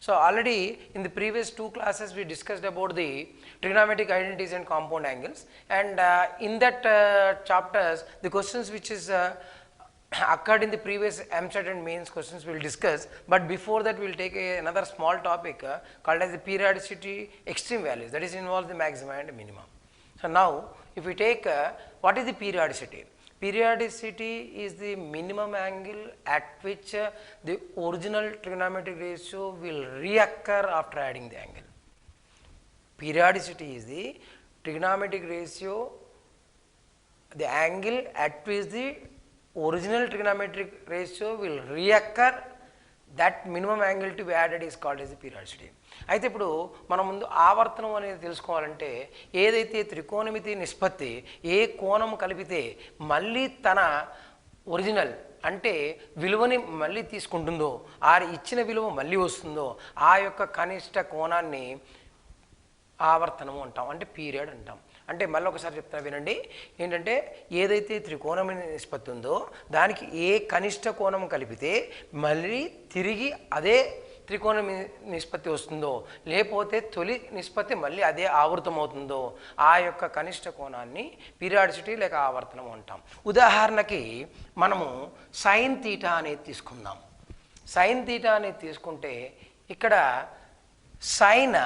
So already in the previous two classes we discussed about the trigonometric identities and compound angles, and in that chapters the questions which is occurred in the previous MSET and mains questions we will discuss, but before that we will take another small topic called as the periodicity extreme values, that is involves the maximum and minimum. So now if we take what is the periodicity? Periodicity is the minimum angle at which the original trigonometric ratio will reoccur after adding the angle. Periodicity is the trigonometric ratio, the angle at which the original trigonometric ratio will reoccur, that minimum angle to be added is called as the periodicity. అయితే ఇప్పుడు మనం ముందు ఆవర్తనం అనేది తెలుసుకోవాలంటే ఏదైతే త్రికోణమితి నిష్పత్తి ఏ కోణం కలిపితే మళ్ళీ తన ఒరిజినల్ అంటే విలువని మళ్ళీ తీసుకుంటుందో, ఆ ఇచ్చిన విలువ మళ్ళీ వస్తుందో ఆ యొక్క కనిష్ట కోణాన్ని ఆవర్తనము అంటాం, అంటే పీరియడ్ అంటాం. అంటే మళ్ళీ ఒకసారి చెప్తున్నా వినండి. ఏంటంటే ఏదైతే త్రికోణం నిష్పత్తి ఉందో దానికి ఏ కనిష్ట కోణం కలిపితే మళ్ళీ తిరిగి అదే త్రికోణం నిష్పత్తి వస్తుందో, లేకపోతే తొలి నిష్పత్తి మళ్ళీ అదే ఆవృతం అవుతుందో ఆ యొక్క కనిష్ట కోణాన్ని పీరియాడిసిటీ లేక ఆవర్తనం అంటాం. ఉదాహరణకి మనము సైన్ తీటా అనేది తీసుకుందాం. సైన్ తీటా అనేది తీసుకుంటే ఇక్కడ sign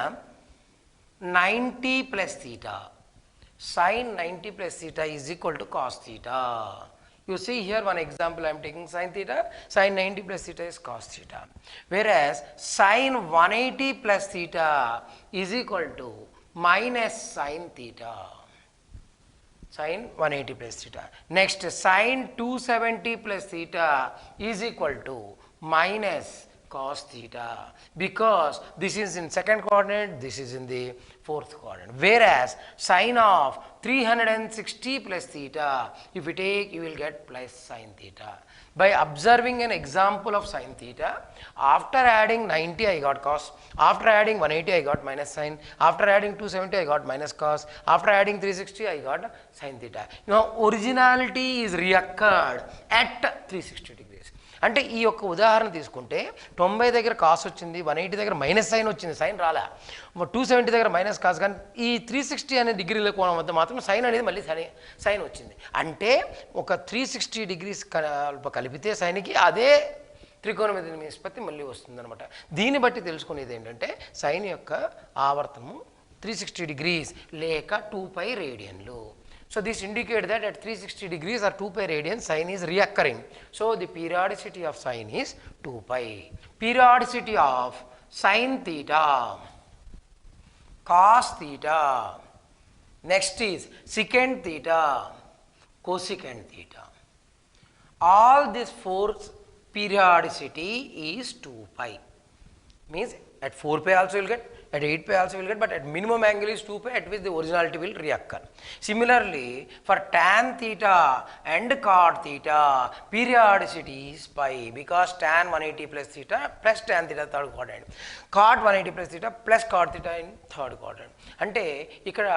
90 plus theta, sin 90 plus theta is equal to cos theta. You see here one example I am taking sin theta, sin 90 plus theta is cos theta. Whereas sin 180 plus theta is equal to minus sin theta. Sin 180 plus theta. Next sin 270 plus theta is equal to minus cos theta, because this is in second coordinate, this is in the fourth coordinate. Whereas sin of 360 plus theta, if you take, you will get plus sin theta. By observing an example of sin theta, after adding 90 I got cos, after adding 180 I got minus sin, after adding 270 I got minus cos, after adding 360 I got sin theta. Now originality is reoccurred at 360 degrees. అంటే ఈ యొక్క ఉదాహరణ తీసుకుంటే 90 దగ్గర cos వచ్చింది, 180 దగ్గర minus sign వచ్చింది, sign రాలే, 270 దగ్గర మైనస్ కాస్, కానీ ఈ 360 అనే డిగ్రీల కోణం వద్ద మాత్రం సైన్ అనేది మళ్ళీ సైన్ వచ్చింది. అంటే ఒక 360 డిగ్రీస్ కలిపితే సైన్కి అదే త్రికోణమితి నిష్పత్తి మళ్ళీ వస్తుందన్నమాట. దీన్ని బట్టి తెలుసుకునేది ఏంటంటే సైన్ యొక్క ఆవర్తనము 360 డిగ్రీస్ లేక 2π రేడియన్లు. So this indicates that at 360 degrees or 2π radians sine is reoccurring. So the periodicity of sine is 2π. Periodicity of sin theta, cos theta, next is secant theta, cosecant theta. All these four periodicity is 2π. Means at 4π also you will get, at 8π also will get, but at minimum angle is 2π at which the originality will reoccur. Similarly, for tan theta and cot theta, periodicity is pi, because tan 180 plus theta plus tan theta third quadrant, cot 180 plus theta plus cot theta in third quadrant. అంటే ఇక్కడ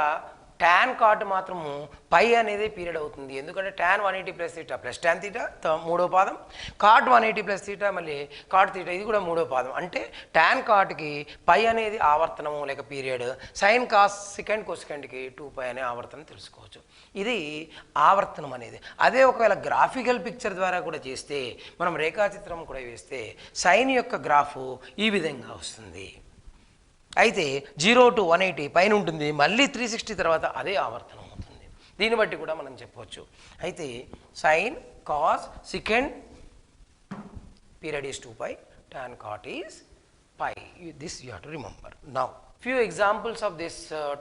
tan cot మాత్రము పై అనేది period అవుతుంది, ఎందుకంటే tan 180 plus theta plus tan theta మూడో పాదం, cot 180 plus theta మళ్ళీ cot theta ఇది కూడా మూడో పాదం. అంటే tan cotకి పై అనేది ఆవర్తనము లేక పీరియడ్, sin cos secant cosecantకి 2π అనే ఆవర్తనం తెలుసుకోవచ్చు. ఇది ఆవర్తనం అనేది. అదే ఒకవేళ గ్రాఫికల్ పిక్చర్ ద్వారా కూడా చేస్తే, మనం రేఖాచిత్రం కూడా వేస్తే సైన్ యొక్క గ్రాఫ్ ఈ విధంగా వస్తుంది. అయితే 0 to 180 పైన ఉంటుంది, మళ్ళీ 360 తర్వాత అదే ఆవర్తనం అవుతుంది. దీన్ని బట్టి కూడా మనం చెప్పవచ్చు. అయితే sine cos second period is 2π, tan cot is pi. This you have to remember. Now few examples of this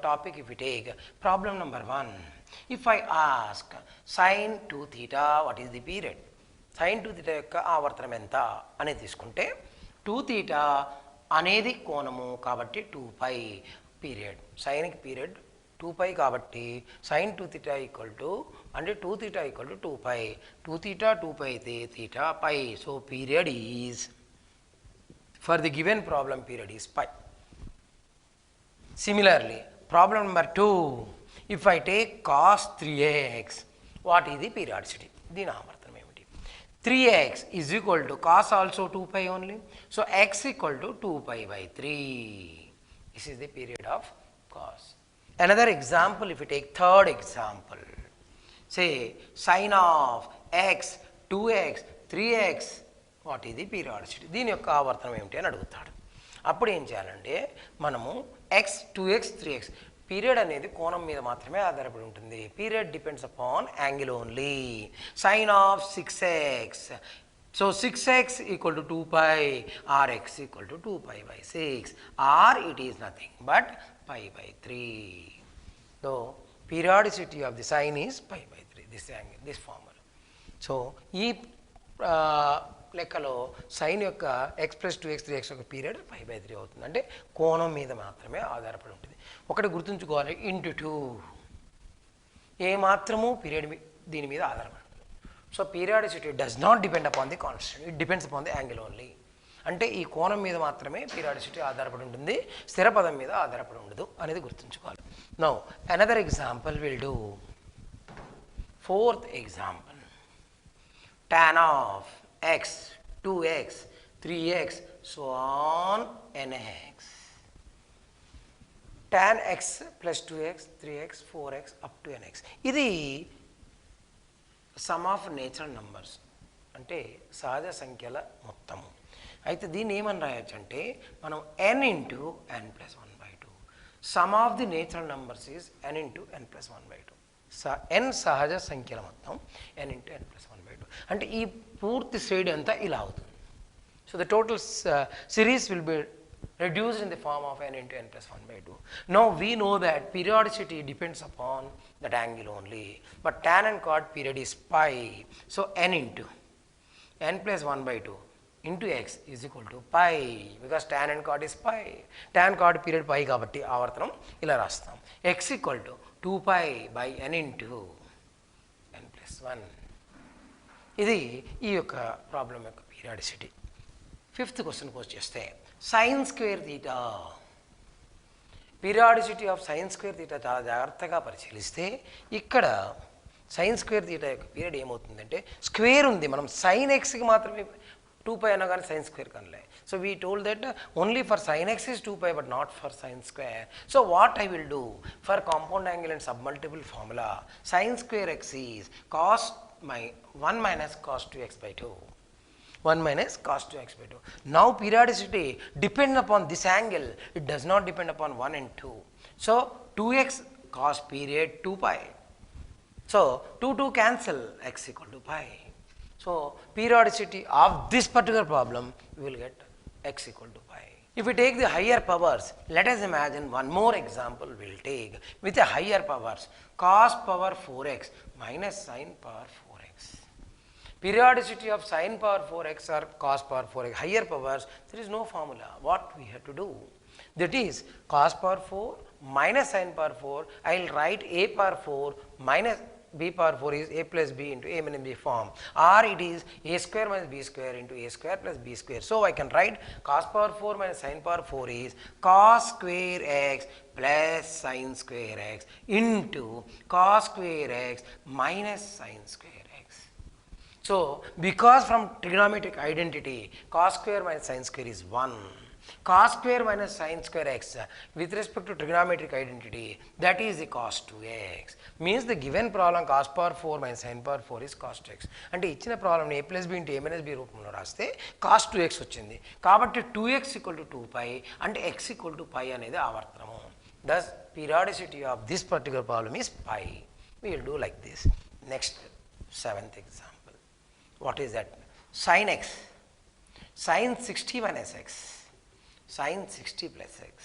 topic if we take. Problem number 1. If I ask sin 2 theta what is the period? Sin 2 theta యొక్క ఆవర్తనం ఎంత అనేది తీసుకుంటే 2 theta అనేది కోణము కాబట్టి 2π period, సైన్కి period 2π కాబట్టి sin 2 theta equal to, అంటే 2 theta equal to 2π, 2 theta 2π అయితే theta π. So period is, for the given problem period is π. Similarly, problem number 2, if I take cos 3x, what is the periodicity? దీని ఆవర్తనం ఏమిటి? 3x is equal to cos also 2 pi only. So x equal to 2 pi by 3. This is the period of cos. Another example, if you take third example, say sine of x, 2x, 3x, what is the periodicity? దీని యొక్క ఆవర్తనం ఏమిటి అని అడుగుతాడు. అప్పుడు ఏం చేయాలంటే మనము x, 2x, 3x పీరియడ్ అనేది కోణం మీద మాత్రమే ఆధారపడి ఉంటుంది. Period depends upon angle only. Sine of 6x, so 6x equal to 2 pi or x equal to 2 pi by 6 or it is nothing but pi by 3. So periodicity of the sine is pi by 3, this angle, this formula. So ఈ లెక్కలో sign యొక్క x plus 2x 3x యొక్క period pi by 3 అవుతుంది. అంటే కోణం మీద మాత్రమే ఆధారపడి ఉంటుంది. ఒకటి గుర్తుంచుకోవాలి, ఇంటూ 2 ఏ మాత్రము పీరియడ్ దీని మీద ఆధారపడి ఉంటుంది. So periodicity does not depend upon the constant, it depends upon the angle only. అంటే ఈ కోణం మీద మాత్రమే పీరియాడిసిటీ ఆధారపడి ఉంటుంది, స్థిర పదం మీద ఆధారపడి ఉండదు అనేది గుర్తుంచుకోవాలి. Now another example will do. Fourth example, tan of x, 2x, 3x, so on nx. Tan x plus 2x, 3x, 4x up to nx. ఇది సమ్ ఆఫ్ నేచురల్ నంబర్స్, అంటే సహజ సంఖ్యల మొత్తము. అయితే దీన్ని ఏమని రాయొచ్చు అంటే మనం n into n plus 1/2. Some of the natural numbers is n into n plus 1/2. n సహజ సంఖ్యల మొత్తం n ఇంటూ n ప్లస్ 1/2. అంటే ఈ పూర్తి శ్రేణి అంతా ఇలా అవుతుంది. So the total series will be reduced in the form of n into n plus 1/2. Now we know that periodicity depends upon that angle only, but tan and cot period is pi. So n into n plus 1/2 into x is equal to pi, because tan and cot is pi. Tan cot period pi కాబట్టి ఆవర్తనం ఇలా రాస్తాం. x equal to 2 pi by n into n plus 1. ఇది ఈ యొక్క problem యొక్క periodicity. Fifth question post చేస్తే sine square theta, periodicity of sine square theta చాలా జాగ్రత్తగా పరిశీలిస్తే ఇక్కడ సైన్ స్క్వేర్ తీటా యొక్క పీరియడ్ ఏమవుతుందంటే స్క్వేర్ ఉంది, మనం సైన్ ఎక్స్కి మాత్రమే 2 pi అన్నా కానీ సైన్ స్క్వేర్ కనలే. So we told that only for sine x is 2 pi but not for sine square. So what I will do for compound angle and submultiple formula, sine square X is cos 1 minus cos 2x by 2. 1 minus cos 2x by 2. Now periodicity depends upon this angle, it does not depend upon 1 and 2. So 2x cos period 2 pi. So 2 cancel, x equal to pi. So periodicity of this particular problem we will get x equal to pi. If we take the higher powers, let us imagine one more example we will take with a higher powers, cos power 4x minus sin power 4x. Periodicity of sin power 4x or cos power 4x, higher powers, there is no formula. What we have to do? That is cos power 4 minus sin power 4, I will write a power 4 minus b power 4 is a plus b into a minus b form, or it is a square minus b square into a square plus b square. So I can write cos power 4 minus sin power 4 is cos square x plus sin square x into cos square x minus sin square x. So because from trigonometric identity cos square minus sin square is 1, cos square minus sin square x with respect to trigonometric identity, that is the cos 2x. Means the given problem cos power 4 minus sin power 4 is cos 2x. అంటే ఇచ్చిన problem a plus b into a minus b రూపంలో రాస్తే cos 2x వచ్చింది. కాబట్టి 2x equal to 2 pi అంటే x equal to pi అనేది ఆవర్తనము. Thus periodicity of this particular problem is pi. We will do like this. Next, seventh example. What is that? Sin x, sin 60 minus x, sin 60 plus x.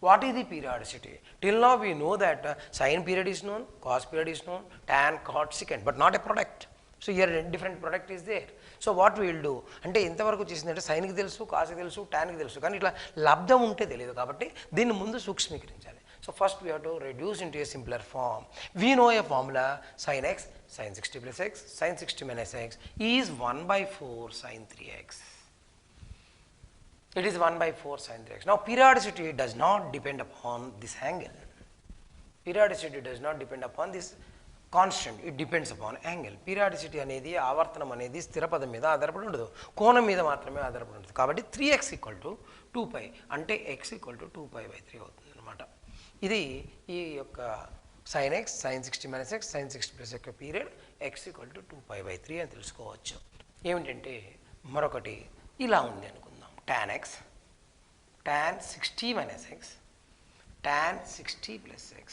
What is the periodicity? Till now we know that sin period is known, cos period is known, tan, cot, secant, but not a product. So here a different product is there. So what we will do? అంటే ఇంతవరకు చేసిందంటే సైన్కి తెలుసు, కాస్కి తెలుసు, టాన్కి తెలుసు, కానీ ఇట్లా లబ్ధం ఉంటే తెలియదు కాబట్టి దీన్ని ముందు సూక్ష్మీకరించాలి. So first we have to reduce into a simpler form. We know a formula, sin x, sin 60 plus x, sin 60 minus x is 1/4 sin 3x. It is 1/4 sin 3x. Now periodicity does not depend upon this angle. Periodicity does not depend upon this constant, it depends upon angle. Periodicity అనేది ఆవర్తనం అనేది స్థిర పదం మీద ఆధారపడి ఉండదు, కోణం మీద మాత్రమే ఆధారపడి ఉంటుంది. కాబట్టి 3x = 2π అంటే x = 2π/3 అవుతుంది అనమాట. ఇది ఈ యొక్క sin x sin 60 - x sin 60 + యొక్క పీరియడ్ x = 2π/3 అని తెలుసుకోవచ్చు. ఏమిటంటే మరొకటి ఇలా ఉంది అనుకుందాం, tan x tan 60 - x tan 60 + x.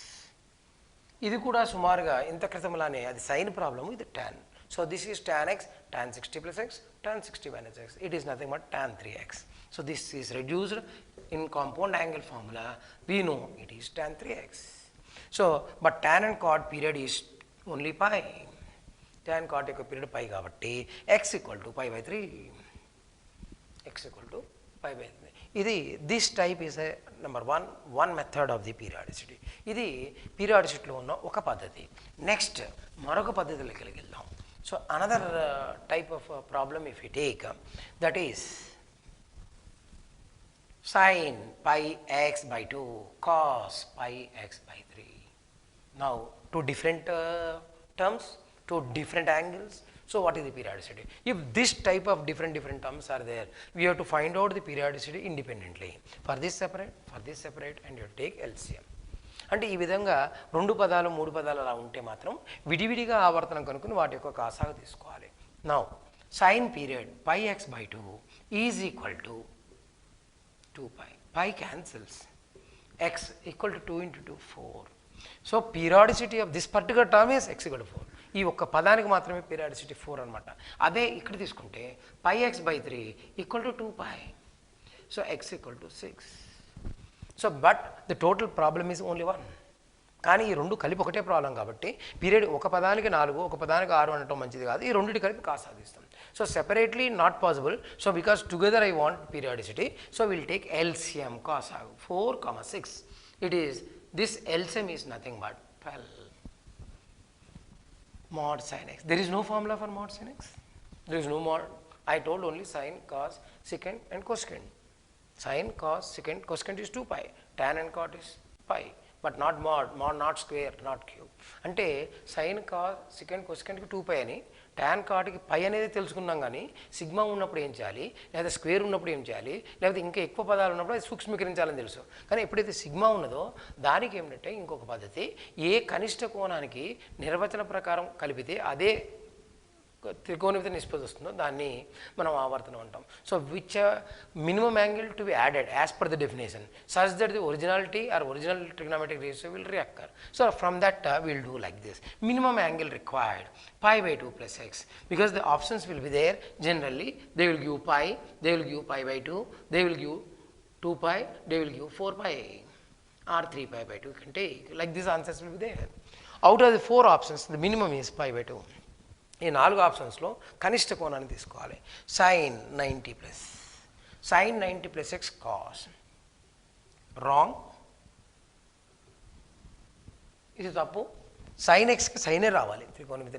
ఇది కూడా సుమారుగా ఇంత క్రితంలానే అది సైన్ ప్రాబ్లము, ఇది tan. So this is tan x tan 60 + x tan 60 - x. It is nothing but tan 3x. So this is reduced in compound angle formula. We know it is tan 3x. So but tan and cot period is only π. tan cot యొక్క period π కాబట్టి x = π/3. x = π/3. ఇది this type is a number one method of the periodicity. ఇది పీరియాడిసిటీలో ఉన్న ఒక పద్ధతి. Next మరొక పద్ధతిలోకి వెళ్దాం. So another type of problem if you take, that is sin πx/2 cos πx/3. Now two different terms, two different angles. So what is the periodicity? If this type of different terms are there, we have to find out the periodicity independently. For this separate and you take LCM. అంటే ఈ విధంగా 2 పదాలు 3 పదాలు అలా ఉంటే మాత్రం విడివిడిగా ఆవర్తనం కనుక్కుని వాటి యొక్క కాసాగు తీసుకోవాలి. Now sin period πx/2 is equal to 2π. Pi cancels. X equal to 2 × 2 4. So periodicity of this particular term is x = 4. ఈ ఒక్క పదానికి మాత్రమే పీరియాడిసిటీ 4 అనమాట. అదే ఇక్కడ తీసుకుంటే πx/3 = 2π. So x = 6. So but the total problem is only 1. కానీ ఈ రెండు కలిపి ఒకటే ప్రాబ్లం కాబట్టి పీరియడ్ ఒక పదానికి 4 ఒక పదానికి 6 అనటం మంచిది కాదు. ఈ రెండింటి కలిపి కాస్ సాధిస్తాం. So separately not possible. So because together I want periodicity, so will take LCM cos 4, 6. It is this LCM is nothing but 12 mod sin x. There is no formula for mod sin x. There is no mod. I told only sin, cos, secant and cosecant. Sin, cos, secant, cosecant is 2π. Tan and cot is π. But not mod not square, not cube. అంటే sin, cos, secant, cosecant కి 2π అని, tan cot కి π అనేది తెలుసుకున్నాం. కానీ sigma ఉన్నప్పుడు ఏం చేయాలి, లేదా స్క్వేర్ ఉన్నప్పుడు ఏం చేయాలి, లేకపోతే ఇంకా ఎక్కువ పదాలు ఉన్నప్పుడు అది సూక్ష్మీకరించాలని తెలుసు. కానీ ఎప్పుడైతే సిగ్మా ఉన్నదో దానికి ఏమిటంటే ఇంకొక పద్ధతి, ఏ కనిష్ట కోణానికి నిర్వచన ప్రకారం కలిపితే అదే త్రికోణమితి నిష్పత్తి వస్తుందో దాన్ని మనం ఆవర్తనం అంటాం. So which minimum angle to be added as per the definition such that the originality or original trigonometric ratio will reoccur. So from that will do like this. Minimum angle required π/2 + x, because the options will be there. Generally they will give π, they will give π/2, they will give 2π, they will give 4π or 3π/2. You can take like these answers will be there. Out of the 4 options the minimum is π/2. ఈ 4 ఆప్షన్స్లో కనిష్ట కోణాన్ని తీసుకోవాలి. sin 90 + x cos. Wrong, ఇది తప్పు. sin xకి సైనే రావాలి త్రికోణమితి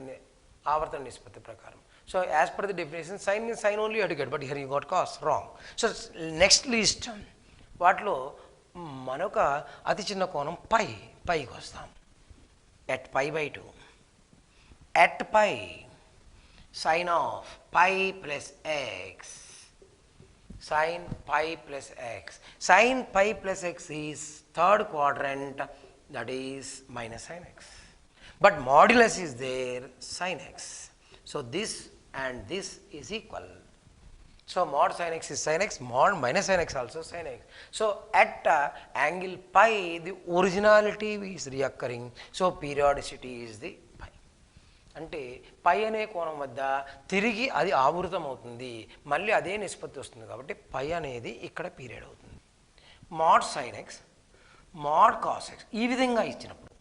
ఆవర్తన నిష్పత్తి ప్రకారం. So as per the definition sine means sine only you have to get, but here you got cos. Wrong. So next list వాటిలో మనొక అతి చిన్న కోణం పైకి వస్తాం. At π/2 at π sin of π + x, sin π + x. Sin π + x is third quadrant, that is minus sin x, but modulus is there sin x. So this and this is equal. So mod sin x is sin x, mod minus sin x also sin x. So at angle π the originality is reoccurring, so periodicity is the అంటే పై అనే కోణం వద్ద తిరిగి అది ఆవృతం అవుతుంది, మళ్ళీ అదే నిష్పత్తి వస్తుంది. కాబట్టి పై అనేది ఇక్కడ పీరియడ్ అవుతుంది. mod sin x, mod cos x ఈ విధంగా ఇచ్చినప్పుడు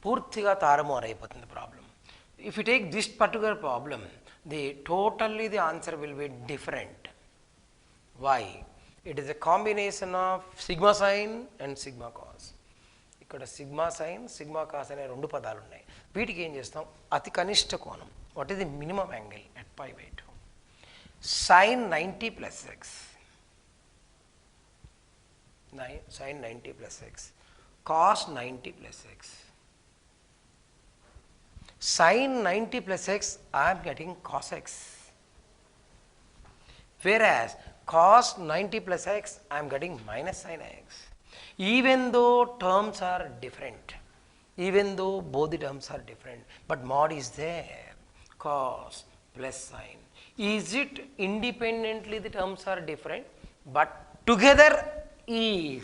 పూర్తిగా తారుమారు అయిపోతుంది problem. If you take this particular problem, the totally the answer will be different. Why? It is a combination of sigma sine and sigma cos. ఇక్కడ sigma sine sigma cos అనే 2 పదాలు ఉన్నాయి. వీటికి ఏం చేస్తాం, అతి కనిష్ట కోణం, what is the minimum angle at π/2. sin 90 + x, sin 90 + x, cos 90 + x. Sin 90 plus x, I am getting cos x. Whereas cos 90 plus x, I am getting minus sin x. Even though terms are different, even though both the terms are different, but mod is there, cos plus sin. Is it independently the terms are different, but together is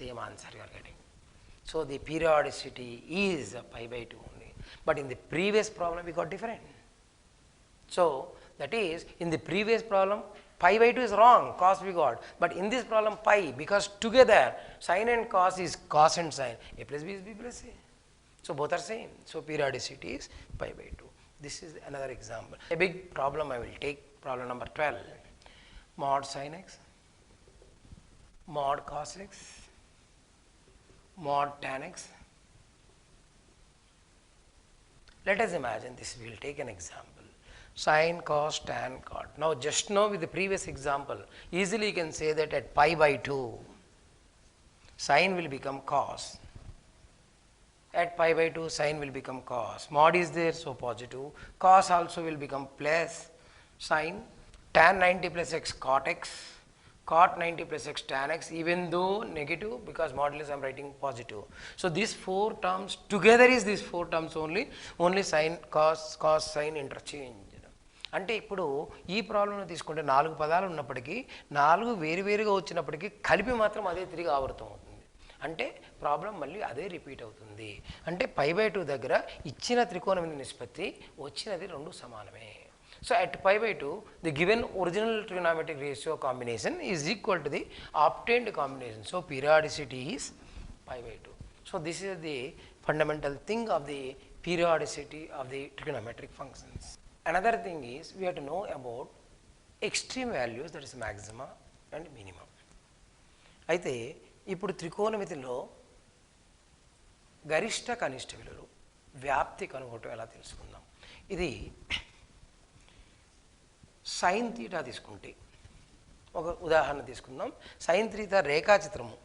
same answer you are getting. So the periodicity is pi by 2 only, but in the previous problem we got different. So that is, in the previous problem pi by 2 is wrong, cos we got, but in this problem pi, because together sin and cos is cos and sin, a plus b is b plus c. So both are same. So periodicity is pi by 2. This is another example. A big problem I will take, problem number 12. Mod sin x, mod cos x, mod tan x. Let us imagine this, we will take an example. Sin, cos, tan, cot. Now just now with the previous example, easily you can say that at pi by 2, sin will become cos. At pi by 2, sin will become cos. Mod is there, so positive. Cos also will become plus sin. Tan 90 plus x cot x. Cot 90 plus x tan x, even though negative, because modulus I am writing positive. So these four terms, together is these four terms only sin, cos, sin interchange. అంటే ఇప్పుడు ఈ ప్రాబ్లంలో తీసుకుంటే 4 పదాలు ఉన్నప్పటికీ 4 వేరువేరుగా వచ్చినప్పటికీ కలిపి మాత్రం అదే తిరిగి ఆవృతం అవుతుంది. అంటే ప్రాబ్లం మళ్ళీ అదే రిపీట్ అవుతుంది. అంటే పై బై 2 దగ్గర ఇచ్చిన త్రికోణమితి నిష్పత్తి వచ్చినది రెండు సమానమే. So at pi by 2, the given original trigonometric ratio combination is equal to the obtained combination. So periodicity is pi by 2. So this is the fundamental thing of the periodicity of the trigonometric functions. Another thing is we have to know about extreme values, that is maxima and minimum. అయితే ఇప్పుడు త్రికోణమితిలో గరిష్ట కనిష్ట విలువలు వ్యాప్తి కనుగొనడం ఎలా తెలుసుకుందాం. ఇది సైన్ తీటా తీసుకుంటే ఒక ఉదాహరణ తీసుకుందాం. సైన్ తీటా రేఖాచిత్రము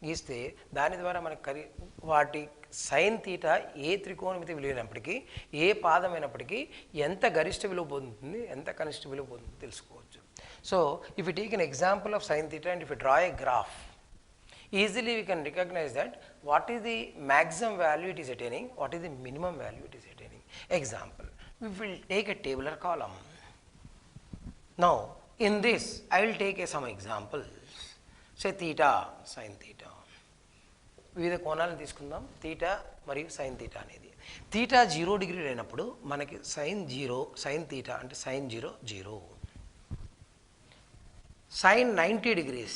గీస్తే దాని ద్వారా మనకి వాటి సైన్ తీటా ఏ త్రికోణమితి విలువైనప్పటికీ ఏ పాదమైనప్పటికీ ఎంత గరిష్ట విలువ పొందుతుంది ఎంత కనిష్ట విలువ పొందుతుంది తెలుసుకోవచ్చు. So if you take an example of sine theta and if you draw A graph, easily we can recognize that what is the maximum value it is attaining, what is the minimum value it is attaining. Example, we will take a tabular column. Now in this I will take some examples. Say theta, sin theta. వివిధ కోణాలను తీసుకుందాం. Theta మరియు sine theta అనేది. Theta 0 degree అయినప్పుడు మనకి sine 0 sine theta అంటే sine 0 0. Sine 90 degrees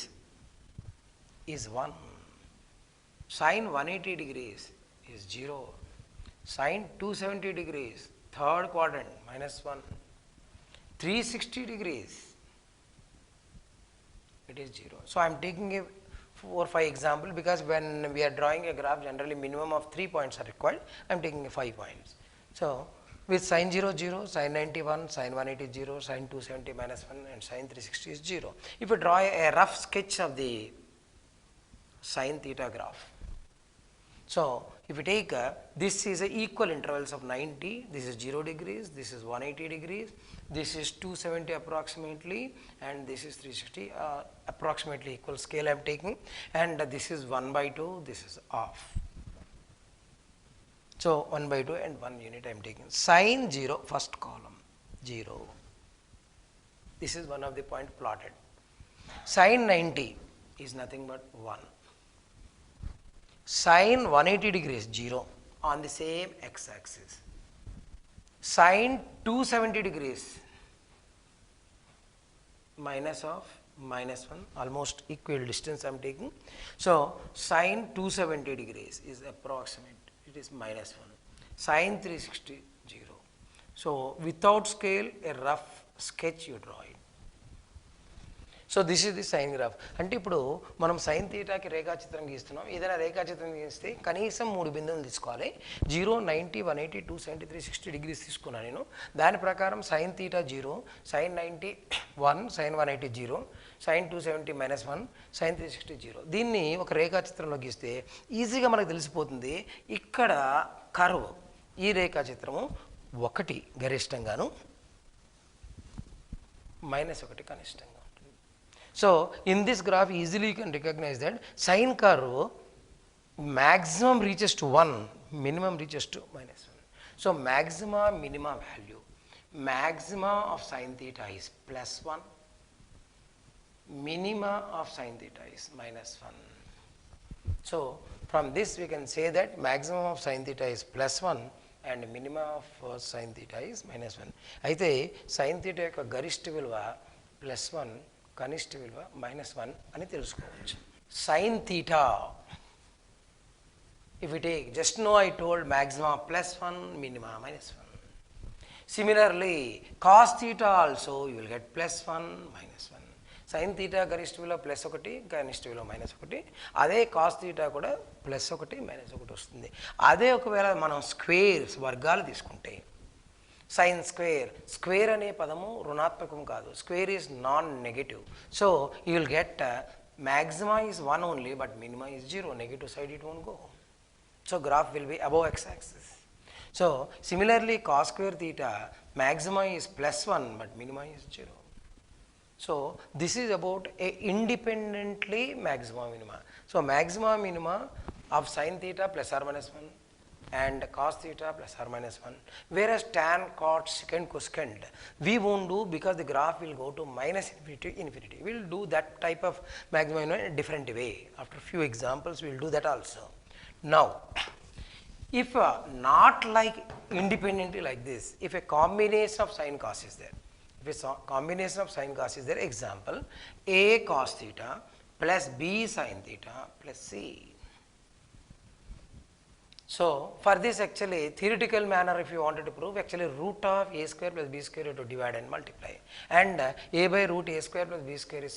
is 1. Sin 180 degrees is 0. Sin 270 degrees, third quadrant, -1. 360 degrees, it is 0. So I am taking a 4 or 5 example, because when we are drawing a graph generally minimum of 3 points are required. I am taking 5 points. So with sin 0 0, sin 91, sin 180 0, sin 270 -1 and sin 360 is 0. If you draw a rough sketch of the sin theta graph. So if you take this is a equal intervals of 90, this is 0 degrees, this is 180 degrees, this is 270 approximately, and this is 360, approximately equal scale I am taking, and this is 1/2, this is half. So 1/2 and 1 unit I am taking. Sin 0, first column 0, this is one of the point plotted. Sin 90 is nothing but 1. Sin 180 degrees 0 on the same x-axis. Sin 270 degrees minus of -1, almost equal distance I am taking. So sin 270 degrees is approximate, it is -1. Sin 360 0. So without scale a rough sketch you draw it. So this is the sine graph. అంటే ఇప్పుడు మనం sign తీటాకి రేఖాచిత్రం గీస్తున్నాం. ఏదైనా రేఖాచిత్రం గీస్తే కనీసం 3 బిందువులు తీసుకోవాలి. 0, 90, 180, 270, 360 డిగ్రీస్ తీసుకున్నాను నేను. దాని ప్రకారం sine theta 0, sine 90 1, sine 180 0, sine 270 -1, sine 360 0. దీన్ని ఒక రేఖాచిత్రంలో గీస్తే ఈజీగా మనకు తెలిసిపోతుంది. ఇక్కడ కర్వ్, ఈ రేఖాచిత్రము ఒకటి గరిష్టంగాను -1 కనిష్టంగా ఉంటుంది. So in this graph easily you can recognise that sine curve maximum reaches to 1, minimum reaches to -1. So maxima minima value, maxima of sin theta is +1, minima of sin theta is -1. So from this we can say that maximum of sin theta is +1 and minima of sin theta is -1. అయితే sin theta యొక్క గరిష్ట విలువ +1, కనిష్ట విలువ -1 అని తెలుసుకోవచ్చు. sin theta, if we take, just now I told maxima +1, minima -1. Similarly, cos theta also you will get +1, -1. sin theta గరిష్ట విలువ +1, కనిష్ట విలువ -1. అదే cos theta కూడా +1, -1 వస్తుంది. అదే ఒకవేళ మనం స్క్వేర్స్ వర్గాలు తీసుకుంటే sin స్క్వేర్, స్క్వేర్ అనే పదము రుణాత్మకం కాదు, square is non negative. So you will get maxima is 1 only but minima is 0, negative side it won't go. So graph will be above x-axis. So similarly cos square theta, maxima is +1 but minima is 0. So this is about a independently maxima minima. So maxima minima of sin theta +or-1 and cos theta +or-1, whereas tan, cot, secant, cosecant we won't do because the graph will go to -infinity to infinity. We will do that type of maxima minima in a different way. After few examples we will do that also. Now, if not like independently like this, if a combination of sin cos is there, if a combination of sin cos is there, example a cos theta plus b sin theta plus c. So for this actually theoretical manner if you wanted to prove, actually root of a square plus b square you have to divide and multiply, and a by root a square plus b square is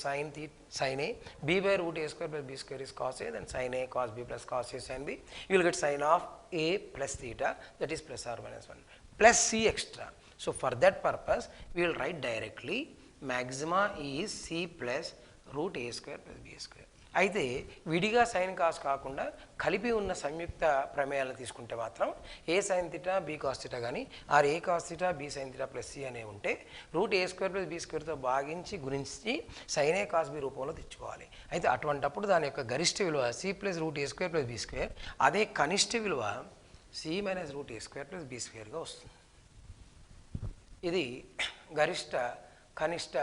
sin a, b by root a square plus b square is cos a, then sin a cos b plus cos a sin b, you will get sin of a plus theta, that is +or-1 plus c extra. So for that purpose we will write directly maxima is c plus root a square plus b square. అయితే విడిగా sine cos కాకుండా కలిపి ఉన్న సంయుక్త ప్రమేయాలను తీసుకుంటే మాత్రం A sine theta B cos theta కానీ or A cos theta B sine theta plus C అనే ఉంటే root A square plus B స్క్వేర్తో భాగించి గురించి సైన్ ఏ కాస్ బి రూపంలో తెచ్చుకోవాలి. అయితే అటువంటప్పుడు దాని యొక్క గరిష్ట విలువ C plus root A square plus B square, అదే కనిష్ట విలువ C minus root A square plus B స్క్వేర్గా వస్తుంది. ఇది గరిష్ట కనిష్ట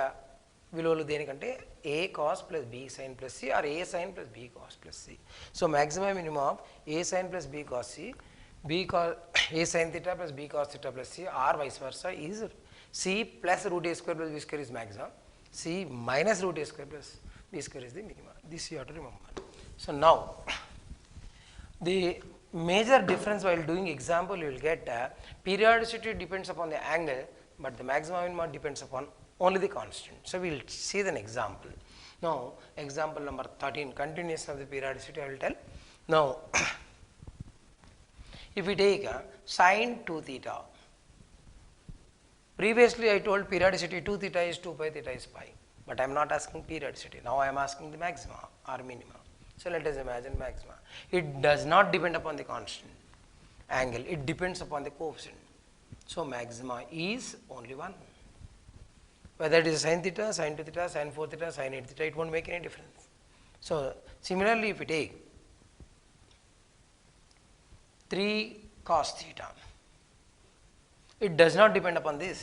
విలువలు దేనికంటే A cos plus B sine plus C or A sine plus B cos plus C. So maximum minimum of A sine plus B cos C, B cos A sine theta plus B cos theta plus C or vice versa is C plus root A square plus B square is maximum, C minus root A square plus B square is the minimum. This you have to remember. So now the major difference while doing example you will get periodicity depends upon the angle but the maximum minimum depends upon only the constant. So we will see an example. Now example number 13, continuation of the periodicity I will tell. Now if we take sin 2 theta, previously I told periodicity 2 theta is 2 pi theta is pi, but I am not asking periodicity. Now I am asking the maxima or minima. So let us imagine maxima. It does not depend upon the constant angle, it depends upon the coefficient. So maxima is only one. Whether it is sin theta, sin 2 theta, sin 4 theta, sin 8 theta, it won't make any difference. So similarly if we take 3 cos theta, it does not depend upon this.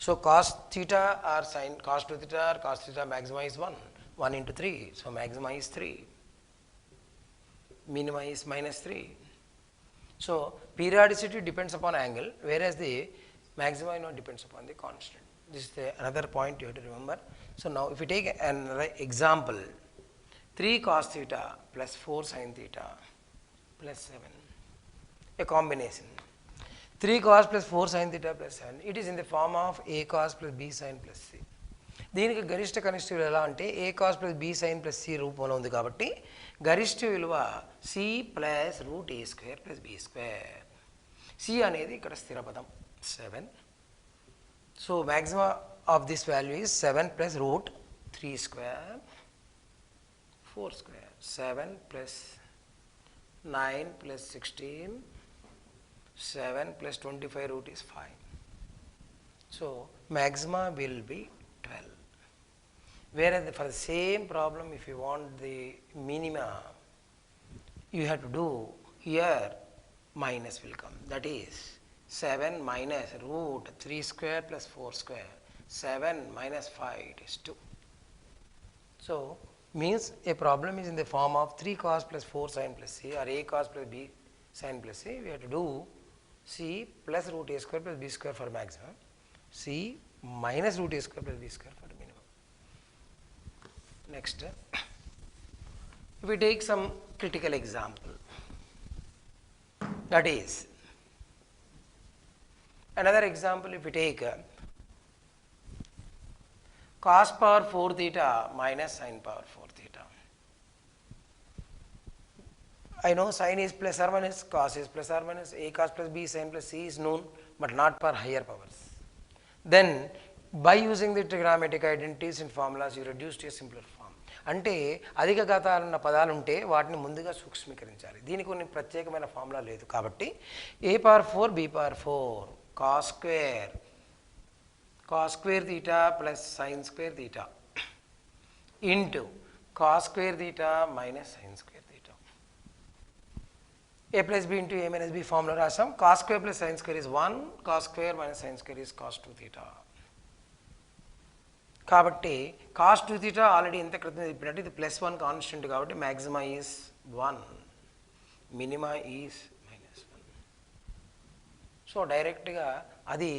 So cos theta or sin cos 2 theta or cos theta maxima is 1. 1 into 3, so maxima is 3, minima is -3. So periodicity depends upon angle, whereas the maxima depends upon the constant. This is another point you have to remember. So now if we take another example, 3 cos theta plus 4 sin theta plus 7, a combination. 3 cos plus 4 sin theta plus 7, it is in the form of a cos plus b sin plus c. దీనికి గరిష్ట కనిష్ట విలువ ఎలా అంటే A cos plus B sine plus C రూపంలో ఉంది కాబట్టి గరిష్ట విలువ C plus root A square plus B square. C అనేది ఇక్కడ స్థిర పదం 7. So maximum of this value is 7 plus root 3 square 4 square, 7 plus 9 plus 16. 7 plus 25 root is 5. So maxima will be 12. Whereas for the same problem, if you want the minima, you have to do here minus will come. That is 7 minus root 3 square plus 4 square. 7 minus 5 it is 2. So means a problem is in the form of 3 cos plus 4 sin plus c, or a cos plus b sin plus c. We have to do c plus root a square plus b square for maximum, c minus root a square plus b square for the minimum. Next, if we take some critical example, that is another example, if we take cos power 4 theta minus sin power 4 theta. I know sin is plus or minus, cos is plus or minus, a cos plus b sin plus c is known, but not for higher powers. Then by using the trigonometric identities and formulas, you reduce to a simpler form. అంటే అధిక ఘాతాలున్న పదాలు ఉంటే వాటిని ముందుగా సూక్ష్మీకరించాలి. దీనికి కొన్ని ప్రత్యేకమైన formula లేదు కాబట్టి a power 4 b power 4 cos square theta plus sin square theta into cos square theta minus sin square theta. A plus b into a minus b formula రాసాం. Cos square plus sin square is 1, cos square minus sin square is cos 2 theta. కాబట్టి cos 2 theta already ఇంత క్రితం చెప్పినట్టు ఇది +1 constant కాబట్టి మ్యాక్సిమా is 1, minima is -1. So డైరెక్ట్గా అది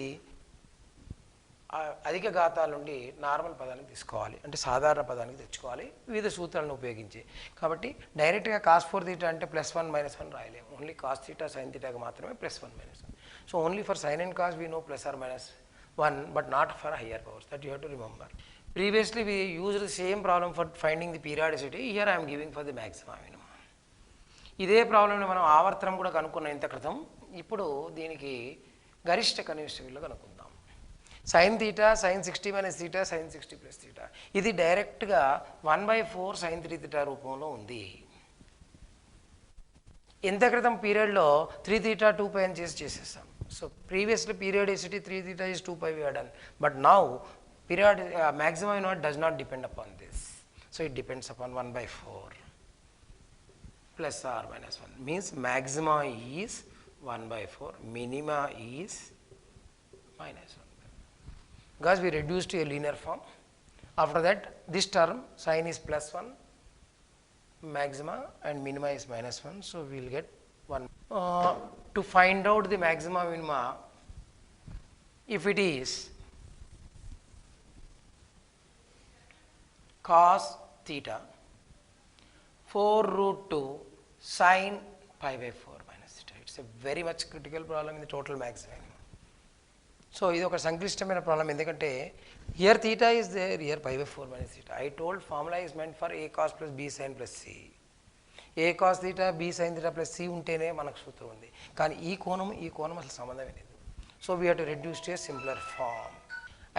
అధిక ఘాతాల నుండి నార్మల్ పదానికి తీసుకోవాలి, అంటే సాధారణ పదానికి తెచ్చుకోవాలి వివిధ సూత్రాలను ఉపయోగించి. కాబట్టి డైరెక్ట్గా cos 4 theta అంటే +1 -1 రాయలేము. ఓన్లీ cos theta sin thetaకి మాత్రమే +1 -1. So only for sin and cos we know +or-1, but not for higher powers. That you have to remember. Previously we used the same problem for finding the periodicity. Here I am giving for the maxima minima. ఇదే ప్రాబ్లంని మనం ఆవర్తనం కూడా కనుక్కున్నాం ఇంత క్రితం. ఇప్పుడు దీనికి గరిష్ట కనిష్ట విలువ కనుక్కుందాం. sin theta sin 60 minus theta sin 60 plus theta. ఇది డైరెక్ట్గా 1/4 sin 3 theta రూపంలో ఉంది. ఇంత క్రితం పీరియడ్లో 3 theta 2 pi అని చేసేస్తాం. So previously periodicity 3 theta is 2 pi we are done, but now period maxima does not depend upon this. So it depends upon 1/4 plus or minus 1, means maxima is 1/4, minima is -1. Because we reduced to a linear form. After that this term sin is +1, maxima and minima is -1, so we will get 1. To find out the maxima minima, if it is cos theta 4 root 2 sin pi/4 minus theta. It's a very much critical problem in the total maxima minima. So ఇది ఒక సంక్లిష్టమైన problem, ఎందుకంటే here theta is there, here pi/4 minus theta. I told formula is meant for a cos plus b sin plus c. a cos theta b sin theta plus c ఉంటేనే మనకు సూత్రం ఉంది, కానీ ఈ కోణం అసలు సంబంధమే లేదు. So we have to reduce to a simpler form.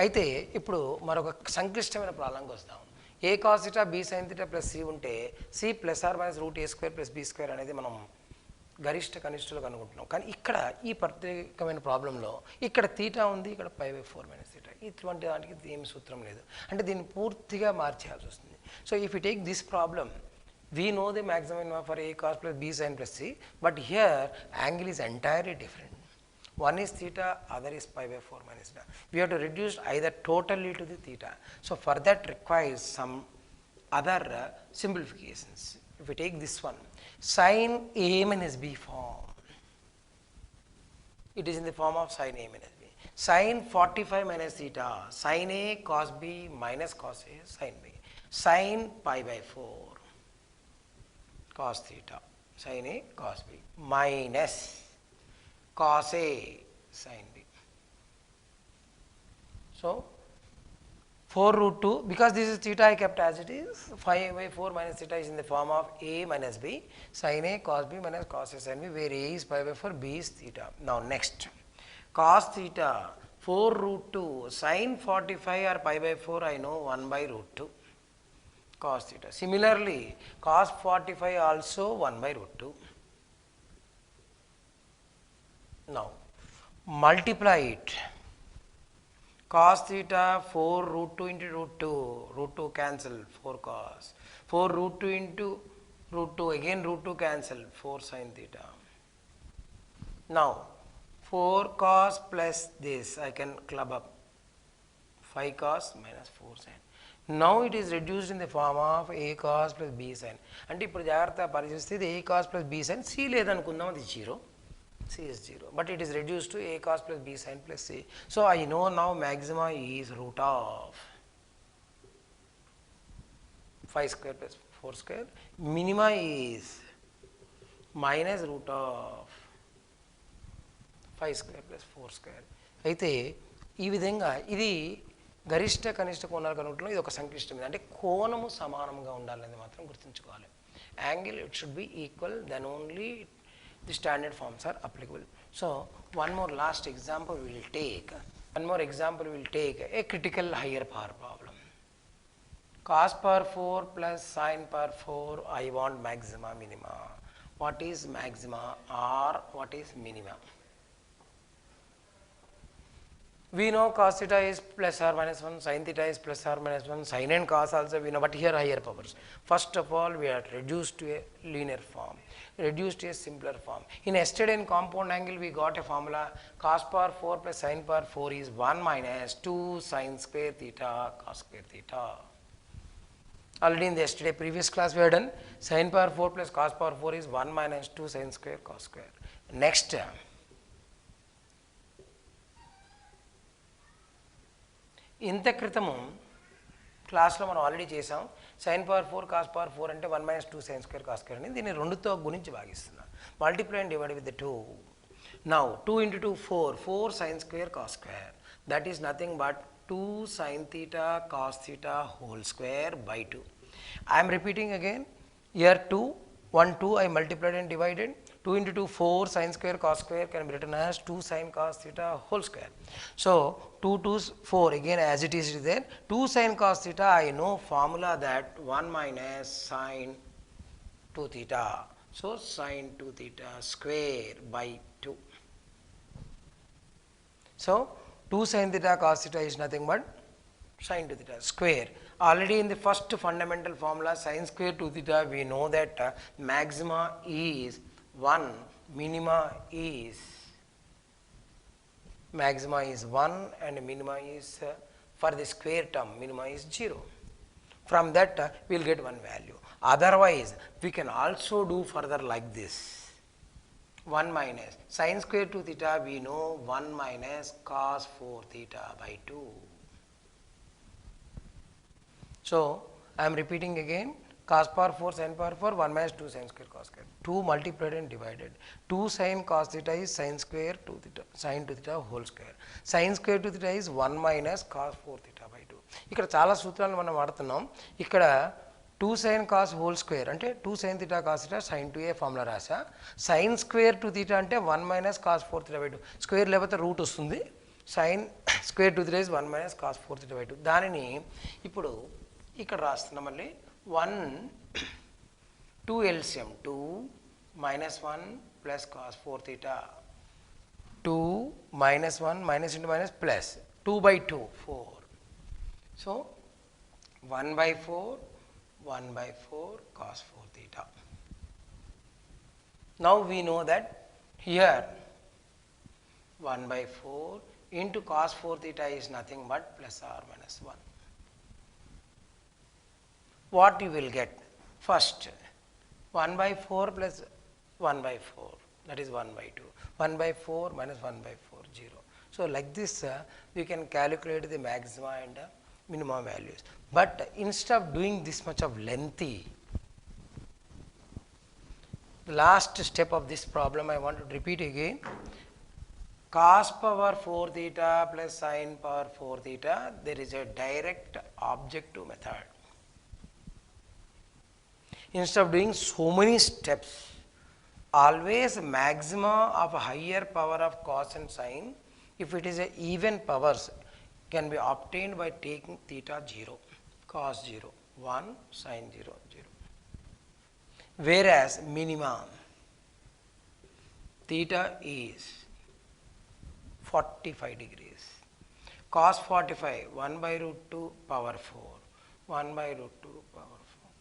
అయితే ఇప్పుడు మరొక సంక్లిష్టమైన ప్రాబ్లంకి వస్తాం. a cos theta b sin theta plus c ఉంటే c plus or minus root a square plus b square అనేది మనం గరిష్ట కనిష్ఠులు కనుక్కుంటున్నాం. కానీ ఇక్కడ ఈ ప్రత్యేకమైన ప్రాబ్లంలో ఇక్కడ తీటా ఉంది, ఇక్కడ pi/4 minus theta. ఇటువంటి దానికి ఏమి సూత్రం లేదు, అంటే దీన్ని పూర్తిగా మార్చేయాల్సి వస్తుంది. So if you take this problem, we know the maximum minima for a cos plus b sin plus c, but here angle is entirely different. One is theta, other is pi/4 minus theta. We have to reduce either totally to the theta. So for that requires some other simplifications. If we take this one, sin a minus b form, it is in the form of sin a minus b. Sin 45 minus theta, sin a cos b minus cos a sin b. Sin pi/4 cos theta sin a cos b minus cos a sin b. So 4 root 2, because this is theta I kept as it is, 5/4 minus theta is in the form of a minus b, sin a cos b minus cos a sin b, where a is pi/4, b is theta. Now next, cos theta 4 root 2 sin 45 or pi/4 I know 1/√2 cos theta. Similarly, cos 45 also 1/√2. Now multiply it. Cos theta 4 root 2 into root 2. Root 2 cancel, 4 cos. 4 root 2 into root 2, again root 2 cancel, 4 sin theta. Now 4 cos plus this, I can club up. 5 cos minus 4 sin. Now it is reduced in the form of a cos plus b sin. అంటే ఇప్పుడు జాగ్రత్త పరిశీలిస్తే a cos plus b sin, c లేదనుకుందాం, అది 0. C is 0, but it is reduced to a cos plus b sin plus c. So I know now maxima is root of 5 square plus 4 square. Minima is minus root of 5 square plus 4 square. అయితే ఈ విధంగా ఇది గరిష్ట కనిష్ట కోణాల కనుగొనడంలో ఇది ఒక సంక్లిష్టమైనది. అంటే కోణము సమానంగా ఉండాలనేది మాత్రం గుర్తుంచుకోవాలి. Angle it should be equal, then only the standard forms are applicable. So one more last example we will take. A critical higher power problem. Cos power 4 plus sin power 4, I want maxima minima. What is maxima or what is minima? We know cos theta is plus or minus 1, sin theta is plus or minus 1, sin and cos also we know, but here higher powers. First of all, we are reduced to a linear form, reduced to a simpler form. In yesterday in compound angle, we got a formula, cos power 4 plus sin power 4 is 1 minus 2 sin square theta cos square theta. Already in the yesterday previous class we have done, sin power 4 plus cos power 4 is 1 minus 2 sin square cos square. Next, ఇంత క్రితము క్లాస్లో మనం already చేసాం. Sine power 4 cos power 4 అంటే 1 minus 2 sine square cos square అని. దీన్ని 2తో గుణించి భాగిస్తున్నాం. Multiply and divide with 2. Now 2 into 2 4 sine square cos square, that is nothing but 2 sine theta cos theta whole square by 2. I'm repeating again. Here 2, 1, 2 I multiplied and divided. 2 into 2 4 sin square cos square can be written as 2 sin cos theta whole square. So 2 2's 4 again as it is there. 2 sin cos theta, I know formula that 1 minus sin 2 theta. So sin 2 theta square by 2. So 2 sin theta cos theta is nothing but sin 2 theta square. Already in the first fundamental formula sin square 2 theta, we know that maxima is 1, minima is 1 and minima is for the square term minima is 0. From that we will get one value. Otherwise we can also do further like this. 1 minus sin square 2 theta, we know 1 minus cos 4 theta by 2. So I am repeating again, cos power 4 sin power 4 1 minus 2 sin square cos square, 2 multiplied and divided. 2 sin cos theta is sin square 2 theta sin 2 theta whole square. Sin square 2 theta is 1 minus cos 4 theta by 2. ఇక్కడ చాలా సూత్రాలను మనం వాడుతున్నాం. ఇక్కడ 2 sin cos whole square అంటే 2 sin theta cos theta sin 2a formula రాసా. sin square 2 theta అంటే 1 minus cos 4 theta by 2. Square లేకపోతే రూట్ వస్తుంది. sin square 2 theta is 1 minus cos 4 theta by 2. దానిని ఇప్పుడు ఇక్కడ రాస్తున్నాం. మళ్ళీ 1 2 LCM 2 minus 1 plus cos 4 theta 2 minus 1 minus into minus plus 2 by 2 4. So 1 by 4 cos 4 theta. Now we know that here 1 by 4 into cos 4 theta is nothing but plus or minus 1. What you will get? First 1 by 4 plus 1 by 4, that is 1 by 2. 1 by 4 minus 1 by 4 0. So like this we can calculate the maxima and minimum values. But instead of doing this much of lengthy, the last step of this problem I want to repeat again. Cos power 4 theta plus sin power 4 theta, there is a direct objective method. Instead of doing so many steps, always maxima of a higher power of cos and sin, if it is a even powers, can be obtained by taking theta 0, cos 0, 1, sin 0, 0. Whereas minima, theta is 45 degrees. Cos 45, 1 by root 2 power 4, 1 by root 2 power 4.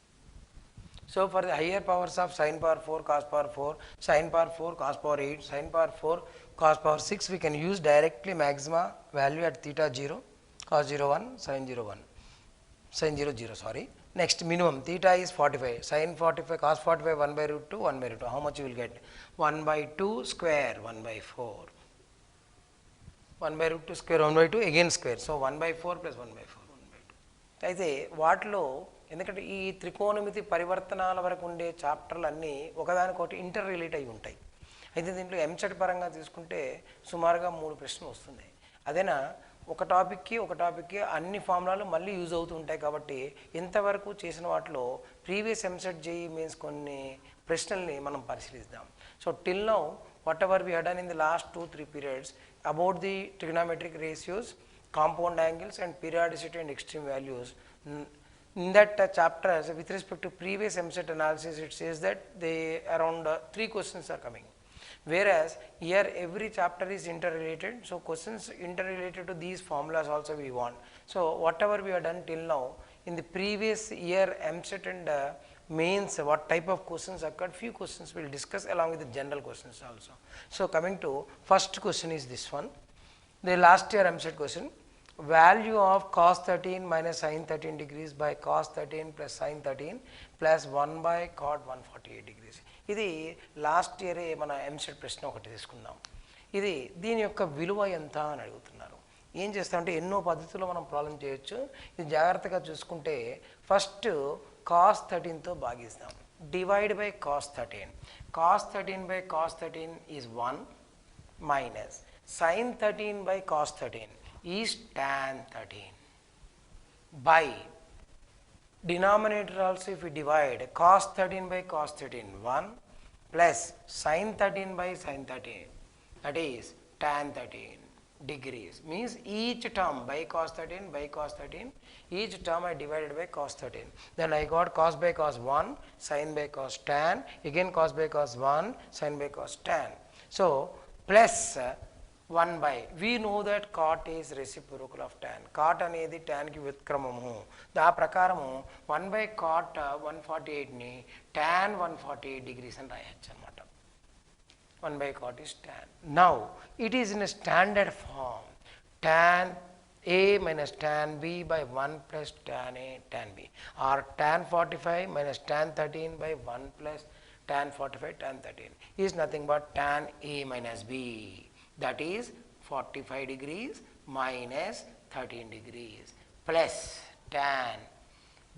So for the higher powers of sin power 4, cos power 4, sin power 4, cos power 8, sin power 4, cos power 6, we can use directly maxima value at theta 0, cos 0 1, sin 0 1, sin 0 0, sorry. Next minimum theta is 45, sin 45, cos 45, 1 by root 2, 1 by root 2. How much you will get? 1 by 2 square, 1 by 4. 1 by root 2 square, 1 by 2 again square. So 1 by 4 plus 1 by 4, 1 by 2. అయితే వాటిలో ఎందుకంటే ఈ త్రికోణమితి పరివర్తనాల వరకు ఉండే చాప్టర్లు అన్నీ ఒకదానికొకటి inter relate అయి ఉంటాయి. అయితే దీంట్లో ఎంసెట్ పరంగా తీసుకుంటే సుమారుగా 3 ప్రశ్నలు వస్తున్నాయి. అదేనా ఒక టాపిక్కి అన్ని ఫార్ములాలు మళ్ళీ యూజ్ అవుతూ ఉంటాయి. కాబట్టి ఇంతవరకు చేసిన వాటిలో ప్రీవియస్ ఎంసెట్ జేఈ మీన్స్ కొన్ని ప్రశ్నల్ని మనం పరిశీలిద్దాం. So till now whatever we had done in the last 2-3 periods about the trigonometric ratios, compound angles and periodicity and extreme values, in that chapter with respect to previous MSET analysis, it says that around 3 questions are coming, whereas here every chapter is interrelated. So questions interrelated to these formulas also we want. So whatever we have done till now in the previous year MSET and mains, what type of questions occurred, few questions we will discuss along with the general questions also. So coming to first question is this one, the last year MSET question, value of cos 13 minus sin 13 degrees by cos 13 plus sin 13 plus 1 by cot 148 degrees. ఇది last ఇయరే మన ఎంసెట్ ప్రశ్న ఒకటి తీసుకుందాం. ఇది దీని యొక్క విలువ ఎంత అని అడుగుతున్నారు. ఏం చేస్తామంటే ఎన్నో పద్ధతుల్లో మనం ప్రాబ్లం చేయొచ్చు. ఇది జాగ్రత్తగా చూసుకుంటే ఫస్ట్ cos 13తో భాగిస్తాం. Divide by cos 13. cos 13 by cos 13 is 1 minus sin 13 by cos 13 is tan 13 by denominator also if we divide cos 13 by cos 13 1 plus sin 13 by sin 13, that is tan 13 degrees, means each term by cos 13 each term I divided by cos 13, then I got cos by cos 1 sin by cos tan, again cos by cos 1 sin by cos tan. So plus 1 by, we know that cot is reciprocal of tan. Cot అనేది tan కి వ్యుత్క్రమము. దా ప్రకారము 1 by cot 148 ని tan 148 degrees అని రాయొచ్చు అన్నమాట. 1 by cot is tan. Now it is in a standard form, tan A minus tan B by 1 plus tan A tan B, or tan 45 minus tan 13 by 1 plus tan 45 tan 13 is nothing but tan A minus B, that is 45 degrees minus 13 degrees plus tan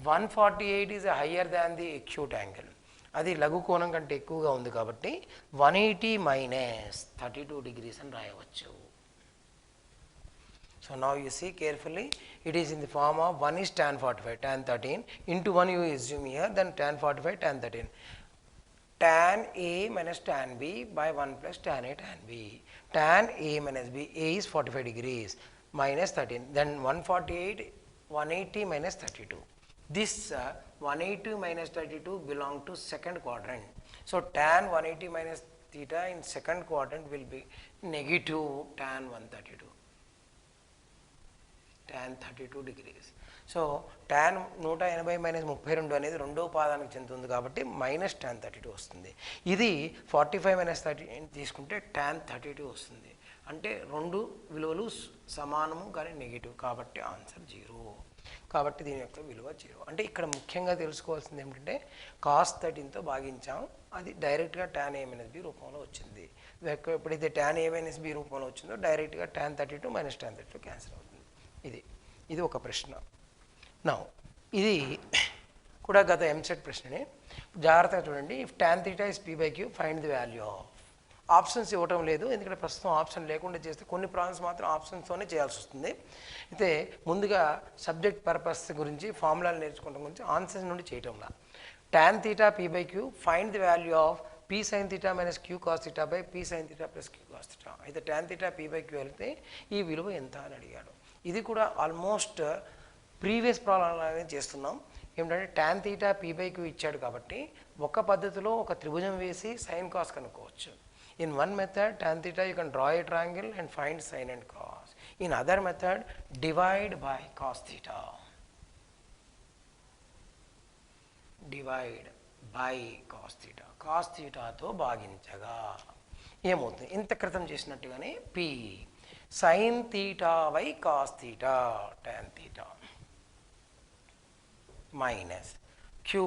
148 is higher than the acute angle, అది లఘు కోణం కంటే ఎక్కువగా ఉంది కాబట్టి 180 minus 32 degrees అని రాయవచ్చు. So now you see carefully, it is in the form of 1 is tan 45 tan 13 into 1 you assume here, then tan 45 tan 13, tan A minus tan B by 1 plus tan A tan B, tan A minus B, A is 45 degrees minus 13, then 148 180 minus 32. This 180 minus 32 belong to second quadrant. So tan 180 minus theta in second quadrant will be negative tan 132, tan 32 degrees. So tan 180 minus 32 అనేది రెండో పాదానికి చెందుతుంది కాబట్టి minus tan 32 వస్తుంది. ఇది 45 minus 30 తీసుకుంటే tan 32 వస్తుంది. అంటే రెండు విలువలు సమానము కానీ నెగిటివ్ కాబట్టి ఆన్సర్ 0. కాబట్టి దీని యొక్క విలువ 0. అంటే ఇక్కడ ముఖ్యంగా తెలుసుకోవాల్సింది ఏమిటంటే cos 13తో భాగించాం, అది డైరెక్ట్గా tan A మైనస్ B రూపంలో వచ్చింది. ఎప్పుడైతే tan A మైనస్ B రూపంలో వచ్చిందో డైరెక్ట్గా tan 32 మైనస్ tan 32 క్యాన్సిల్ అవుతుంది. ఇది ఒక ప్రశ్న. నౌ ఇది కూడా గత ఎంసెట్ ప్రశ్ననే, జాగ్రత్తగా చూడండి. If tan theta is p by q, find the value of. Options ఇవ్వటం లేదు, ఎందుకంటే ప్రస్తుతం ఆప్షన్ లేకుండా చేస్తే కొన్ని ప్రాబ్లమ్స్ మాత్రం ఆప్షన్స్తోనే చేయాల్సి వస్తుంది. అయితే ముందుగా సబ్జెక్ట్ పర్పస్ గురించి ఫార్ములాలు నేర్చుకోవడం గురించి ఆన్సర్ నుండి చేయటంలా. tan theta p by q, find the value of p sin theta minus q cos theta by p sin theta plus q cos theta. అయితే tan theta p by q వెళ్తే ఈ విలువ ఎంత అని అడిగాడు. ఇది కూడా ఆల్మోస్ట్ ప్రీవియస్ ప్రాబ్లం చేస్తున్నాం. ఏమిటంటే tan theta p by q ఇచ్చాడు కాబట్టి ఒక పద్ధతిలో ఒక త్రిభుజం వేసి సైన్ కాస్ కనుక్కోవచ్చు. In one method, tan theta, you can draw a triangle and find sine and cos. In other method, divide by cos theta. Divide by cos theta. Cos theta తో భాగించగా ఏమవుతుంది? ఇంత క్రితం చేసినట్టుగానే p sin theta by cos theta tan theta minus q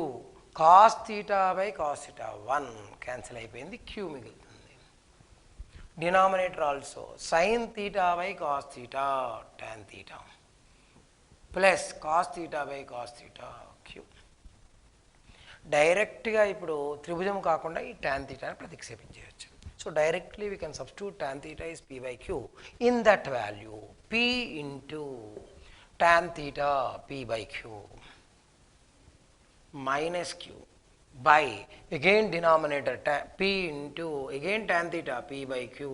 cos theta by cos theta 1 cancel అయిపోయింది, q మిగులుతుంది. Denominator also sin theta by cos theta tan theta plus cos theta by cos theta q. డైరెక్ట్గా ఇప్పుడు త్రిభుజం కాకుండా ఈ tan thetaని ప్రతిక్షేపించవచ్చు. So directly we can substitute tan theta is p by q. In that value p into tan theta p by q minus q by again denominator p into again tan theta p by q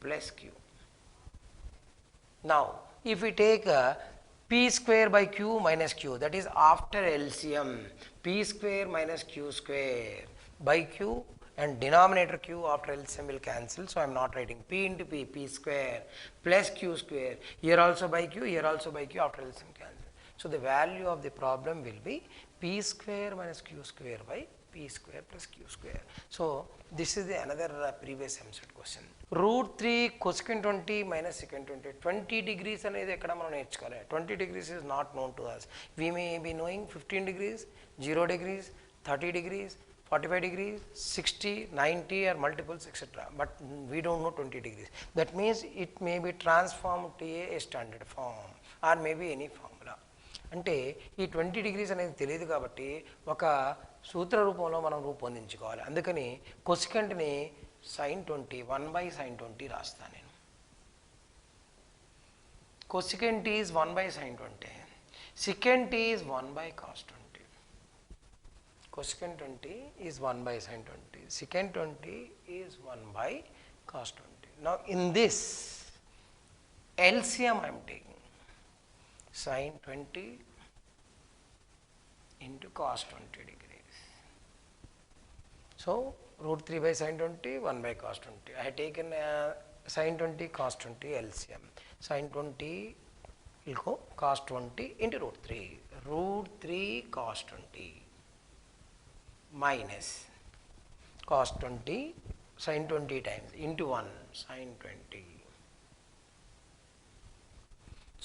plus q. Now if we take p square by q minus q, that is after LCM, p square minus q square by q, and denominator q after LCM will cancel, so I am not writing p into p square plus q square, here also by q, here also by q, after LCM cancel. So the value of the problem will be p square minus q square by p square plus q square. So this is the another previous MCET question. Root 3 cosecant 20 minus secant 20. 20 degrees అనేది ఎక్కడ మనం నేర్చుకోవాలి. 20 degrees is not known to us. We may be knowing 15 degrees, 0 degrees, 30 degrees, 45 degrees, 60, 90 or multiples etc. But we don't know 20 degrees. That means it may be transformed to a standard form or maybe any formula. అంటే ఈ 20 degrees అనేది తెలియదు కాబట్టి ఒక సూత్ర రూపంలో మనం రూపొందించుకోవాలి. అందుకని కొసికెంట్ని sin 20 1 by sin 20 రాస్తాను నేను. Cosecant is 1 by sin 20, secant is 1 by cos 20. Cosecant 20 is 1 by sin 20. Secant 20 is 1 by cos 20. Now in this LCM I am taking sin 20 into cos 20 degrees. So root 3 by sin 20, 1 by cos 20. I have taken sin 20 cos 20 LCM. Sin 20 will go cos 20 into root 3. Root 3 cos 20 minus cos 20 sin 20 times into 1 sin 20.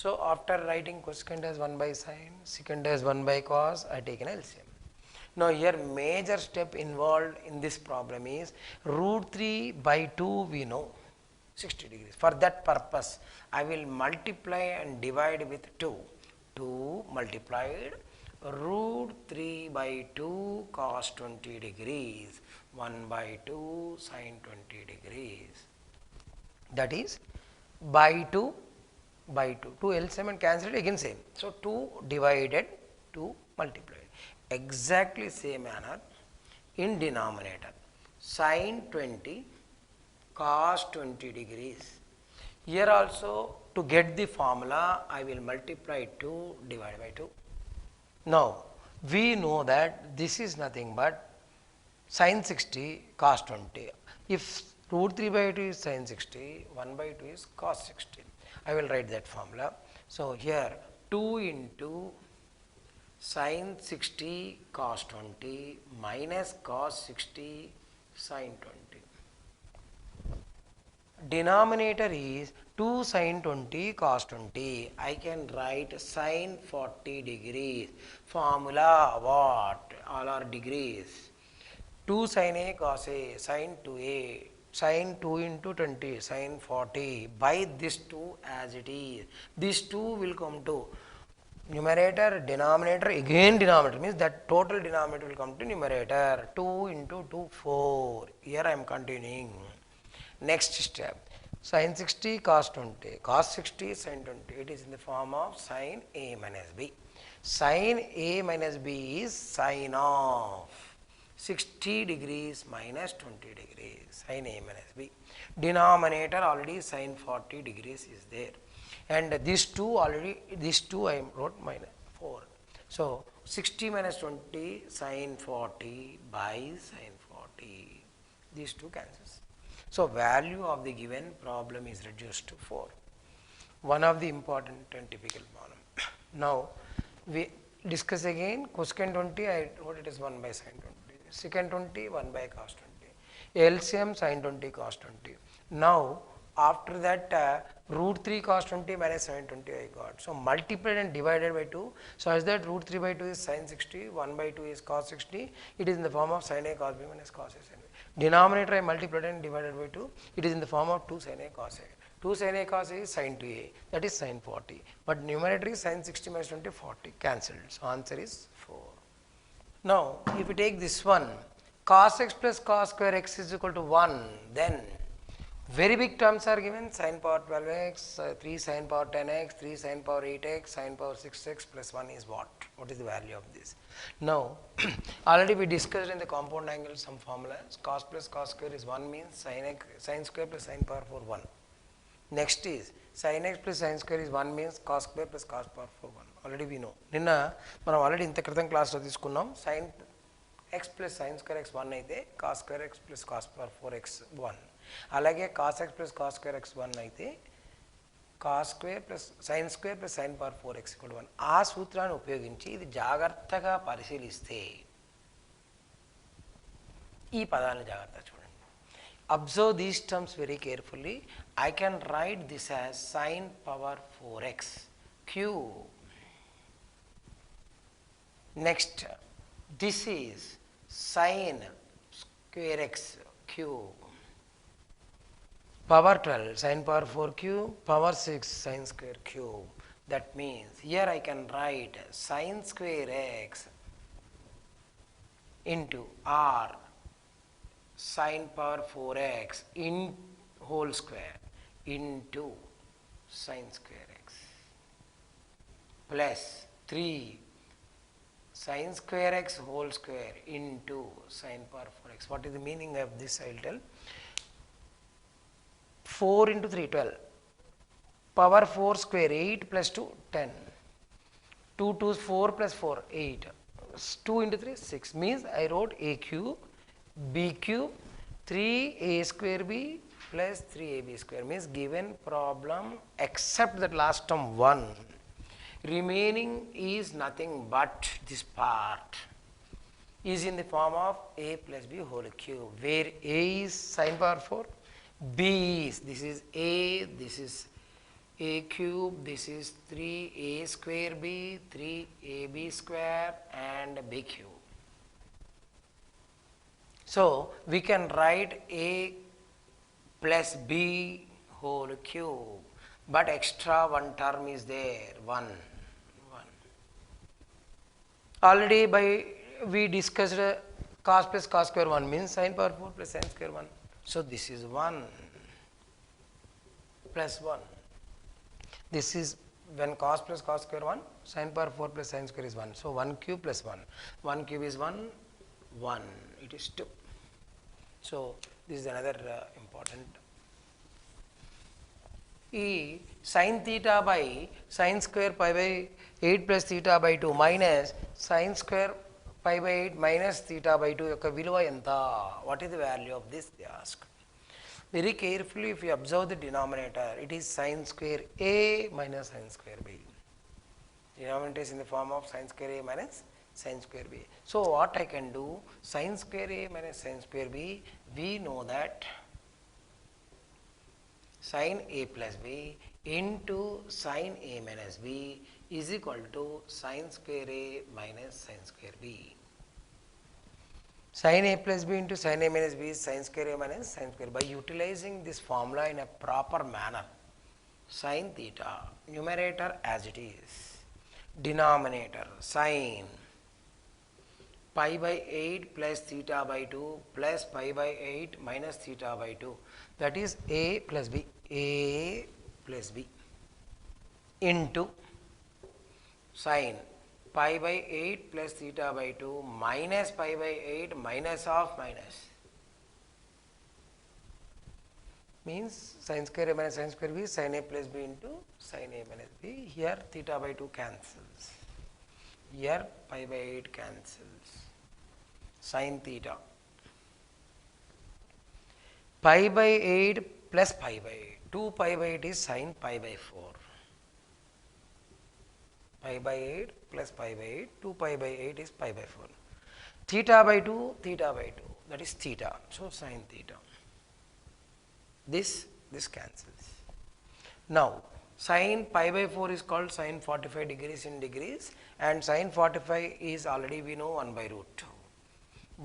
So after writing cosecant as 1 by sin, secant as 1 by cos, I take an LCM. Now here major step involved in this problem is root 3 by 2 we know 60 degrees. For that purpose I will multiply and divide with 2. 2 multiplied root 3 by 2 cos 20 degrees 1 by 2 sin 20 degrees. That is by 2 by 2. 2 LCM and cancel it, again same. So 2 divided 2 multiplied. Exactly same manner in denominator. Sin 20 cos 20 degrees. Here also to get the formula I will multiply 2 divided by 2. Now we know that this is nothing but sin 60 cos 20. If root 3 by 2 is sin 60, 1 by 2 is cos 60. I will write that formula. So here 2 into sin 60 cos 20 minus cos 60 sin 20. Denominator is 2 sin 20 cos 20. I can write sin 40 degrees. Formula what? All are degrees. 2 sin A cos A sin 2A sin 2 into 20 sin 40 by this 2 as it is. This 2 will come to numerator, denominator, again denominator means that total denominator will come to numerator. 2 into 2 4. Here I am continuing. Next step, sin 60 cos 20 cos 60 sin 20. It is in the form of sin A minus B. Sin A minus B is sin of 60 degrees minus 20 degrees sin A minus B. Denominator already sin 40 degrees is there, and these two already, these two I wrote minus 4. So 60 minus 20 sin 40 by sin 40. These two cancels. So value of the given problem is reduced to 4. One of the important and typical problem. Now we discuss again cosecant 20, I wrote it as 1 by sin 20. Secant 20, 1 by cos 20. LCM sin 20 cos 20. Now after that root 3 cos 20 minus sin 20 I got. So multiplied and divided by 2. So as that root 3 by 2 is sin 60, 1 by 2 is cos 60. It is in the form of sin A cos B minus cos A sin B. Denominator I multiplied and divided by 2. It is in the form of 2 sin A cos A. 2 sin A cos A is sin 2A, that is sin 40. But numerator is sin 60 minus 20, 40, cancelled. So answer is 4. Now, if you take this one, cos x plus cos square x is equal to 1, then very big terms are given, sin power 12x, 3 sin power 10x, 3 sin power 8x, sin power 6x plus 1 is what? What is the value of this? Now, already we discussed in the compound angle some formulas. Cos plus cos square is 1 means sin square plus sin power 4 1. Next is sin x plus sin square is 1 means cos square plus cos power 4 1. Already we know. నిన్న మనం already ఇంత క్రితం క్లాస్లో తీసుకున్నాం sin x plus sin square x 1 అయితే cos square x plus cos power 4 x 1. అలాగే cos x plus cos square x 1 అయితే cos square plus sin square plus sin power 4 x equal to 1. ఆ సూత్రాన్ని ఉపయోగించి ఇది జాగ్రత్తగా పరిశీలిస్తే ఈ పదాలను జాగ్రత్తగా చూడండి. Observe these terms very carefully. I can write this as sin power 4x cube. Next, this is sin square x cube. Power 12 sin power 4 cube, power 6 sin square cube. That means here I can write sin square x into r sin power 4x in whole square into sin square x plus 3 sin square x whole square into sin power 4x. What is the meaning of this? I will tell. 4 into 3 12, power 4 square 8 plus 2 10, 2 2 4 plus 4 8, 2 into 3 6 means I wrote a cube b cube 3a square b plus 3ab square means given problem except that last term 1 remaining is nothing but this part is in the form of a plus b whole cube, where a is sin power 4, b is this is a, this is a cube, this is 3a square b, 3ab square and b cube. So we can write a plus b whole cube, but extra one term is there, 1. Already we discussed cos plus cos square 1 means sin power 4 plus sin square 1. So this is 1 plus 1. This is when cos plus cos square 1, sin power 4 plus sin square is 1. So 1 cube plus 1. 1 cube is 1, 1. It is 2. So this is another important. E sin theta by sin square pi by 8 plus theta by 2 minus sin square pi by 8 minus theta by 2 యొక్క విలువ ఎంత? What is the value of this? They ask. Very carefully, if you observe the denominator, it is sin square a minus sin square b. Denominator is in the form of sin square a minus sin square b. So what I can do, sin square a minus sin square b, we know that sin a plus b into sin a minus b is equal to sin square a minus sin square b. Sin a plus b into sin a minus b is sin square a minus sin square. By utilizing this formula in a proper manner, sin theta, numerator as it is, denominator sin pi by 8 plus theta by 2 plus pi by 8 minus theta by 2, that is a plus b, a plus b into sin pi by 8 plus theta by 2 minus pi by 8 minus of minus means sin square a minus sin square b, sin a plus b into sin a minus b. Here theta by 2 cancels, here pi by 8 cancels, sin theta. pi by 8 plus pi by 8. 2 pi by 8 is sin pi by 4. Pi by 8 plus pi by 8. 2 pi by 8 is pi by 4. Theta by 2, theta by 2. That is theta. So sin theta. This cancels. Now, sin pi by 4 is called sin 45 degrees in degrees, and sin 45 is already we know 1 by root 2.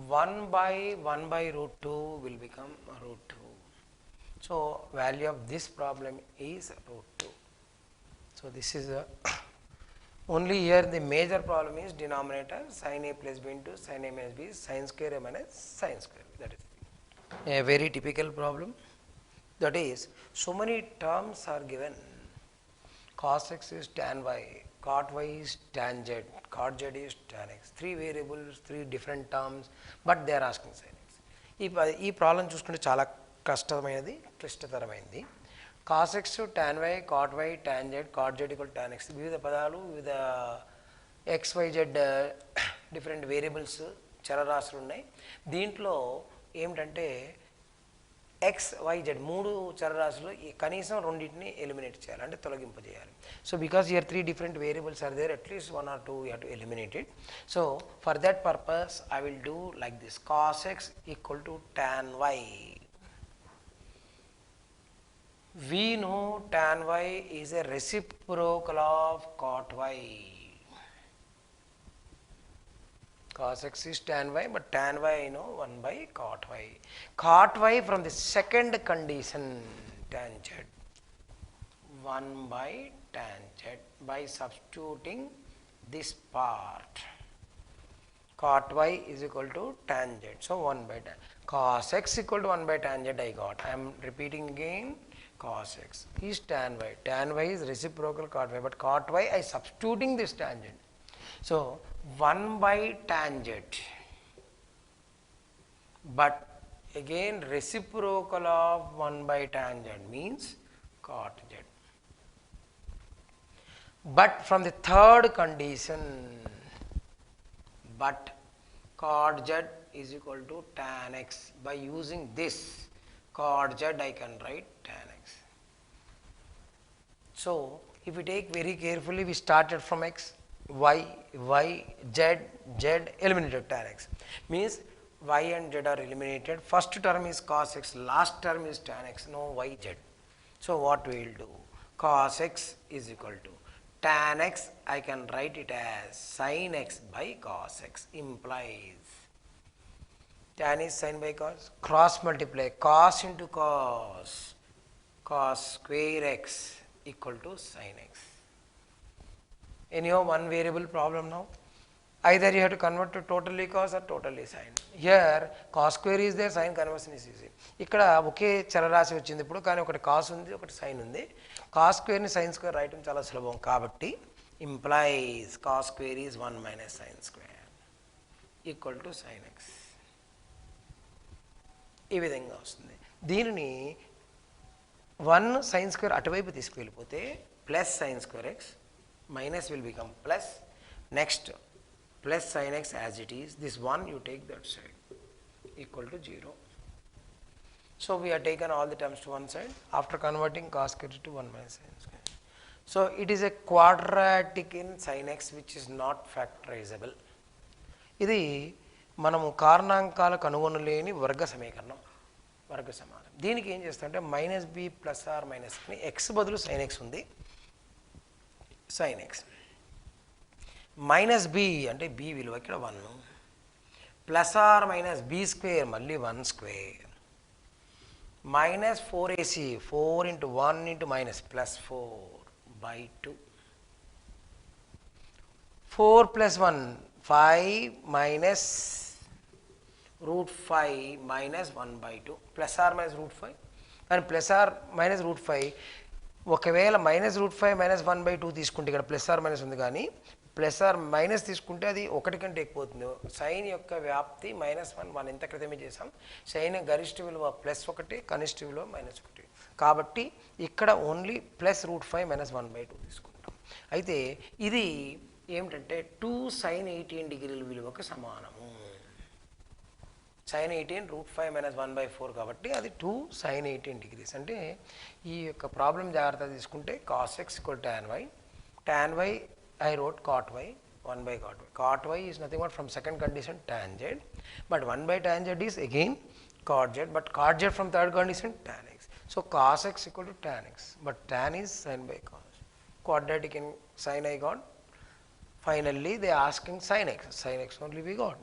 1 by root 2 will become root 2. So, value of this problem is root 2. So, this is a only here the major problem is denominator sin a plus b into sin a minus b, sin square a minus sin square. That is a very typical problem. That is, so many terms are given. Cos x is tan y, cot y is tan z, cot z is tan x. 3 variables, 3 different terms, but they are asking sin x. ఈ ప్రాబ్లం చూసుకుంటే చాలా కష్టమైనది, క్లిష్టతరమైనది. Cos x tan y, cot y, tan z, cot z equal tan x. వివిధ పదాలు, వివిధ x y z different variables, చరరాశులు ఉన్నాయి. దీంట్లో ఏమిటంటే ఎక్స్ వై జెడ్ 3 చరరాశులు కనీసం రెండింటిని ఎలిమినేట్ చేయాలి, అంటే తొలగింపజేయాలి. So because here 3 different variables are there, at least 1 or 2 you have to eliminate it. So for that purpose I will do like this: cos x equal to tan y. We know tan y is a reciprocal of cot y. Cos x is tan y, but tan y I know 1 by cot y. Cot y from the second condition tan z, 1 by tan z, by substituting this part. Cot y is equal to tan z, so 1 by tan. Cos x equal to 1 by tan z I got. I am repeating again. Cos x is tan y. Tan y is reciprocal cot y, but cot y I substituting this tangent. So 1 by tangent, but again reciprocal of 1 by tangent means cot z. But from the third condition, but cot z is equal to tan x. By using this cot z I can write tan x. So if we take very carefully, we started from x, y, z, eliminated tan x. Means y and z are eliminated. First term is cos x, last term is tan x, no y, z. So what we will do? Cos x is equal to tan x, I can write it as sin x by cos x, implies tan is sin by cos, cross multiply cos into cos, cos square x equal to sin x. Anyhow, one variable problem now. Either you have to convert to totally cos or totally sin. Here cos square is there, sin conversion is easy. ఇక్కడ ఒకే చరరాశి వచ్చింది ఇప్పుడు, కానీ ఒకటి cos ఉంది, ఒకటి sign ఉంది. Cos స్క్వేర్ని sine square రాయటం చాలా సులభం కాబట్టి implies cos square is 1 minus sine square equal to sine x. ఈ విధంగా వస్తుంది. దీనిని 1 సైన్ స్క్వేర్ అటువైపు తీసుకువెళ్ళిపోతే plus sine square x, minus will become plus. Next plus sin x as it is, this 1 you take that side, equal to 0. So we have taken all the terms to one side after converting cos square to 1 minus sin square. So it is a quadratic in sin x which is not factorizable. ఇది మనము కారణాంకాల కనుగొనలేని వర్గ సమీకరణం, వర్గ సమానం. దీనికి ఏం చేస్తామంటే minus b plus or minus x బదులు సైన్ ఎక్స్ ఉంది, sin x మైనస్ బి అంటే బి విలువ ఇక్కడ 1, plus or minus b square మళ్ళీ 1 square, minus 4ac 4 into 1 into minus plus 4 by 2, 4 plus 1 5 minus root 5 minus 1 by 2, plus or minus root 5 కానీ plus or minus root 5. ఒకవేళ minus root 5 minus 1 by 2 తీసుకుంటే ఇక్కడ plus or minus ఉంది, కానీ plus or minus తీసుకుంటే అది 1 కంటే ఎక్కువ అవుతుంది. సైన్ యొక్క వ్యాప్తి -1 ఇంత క్రితమే చేసాం. సైన్ గరిష్ట విలువ +1, కనిష్ట విలువ -1. కాబట్టి ఇక్కడ only plus root 5 minus 1 by 2 తీసుకుంటాం. అయితే ఇది ఏమిటంటే 2 sin 18 డిగ్రీల విలువకు సమానము. sin 18 రూట్ 5 మైనస్ 1/4 కాబట్టి అది 2 sin 18 డిగ్రీస్. అంటే ఈ యొక్క ప్రాబ్లం జాగ్రత్త తీసుకుంటే cos x tan y I wrote cot y 1/cot y. Cot y is nothing but from second condition tan z, but 1/tan z is again cot z, but cot z from third condition tan x. So cos x equal to tan x, but tan is sin by cos. Quadratic in sin I got. Finally they are asking sin x only we got.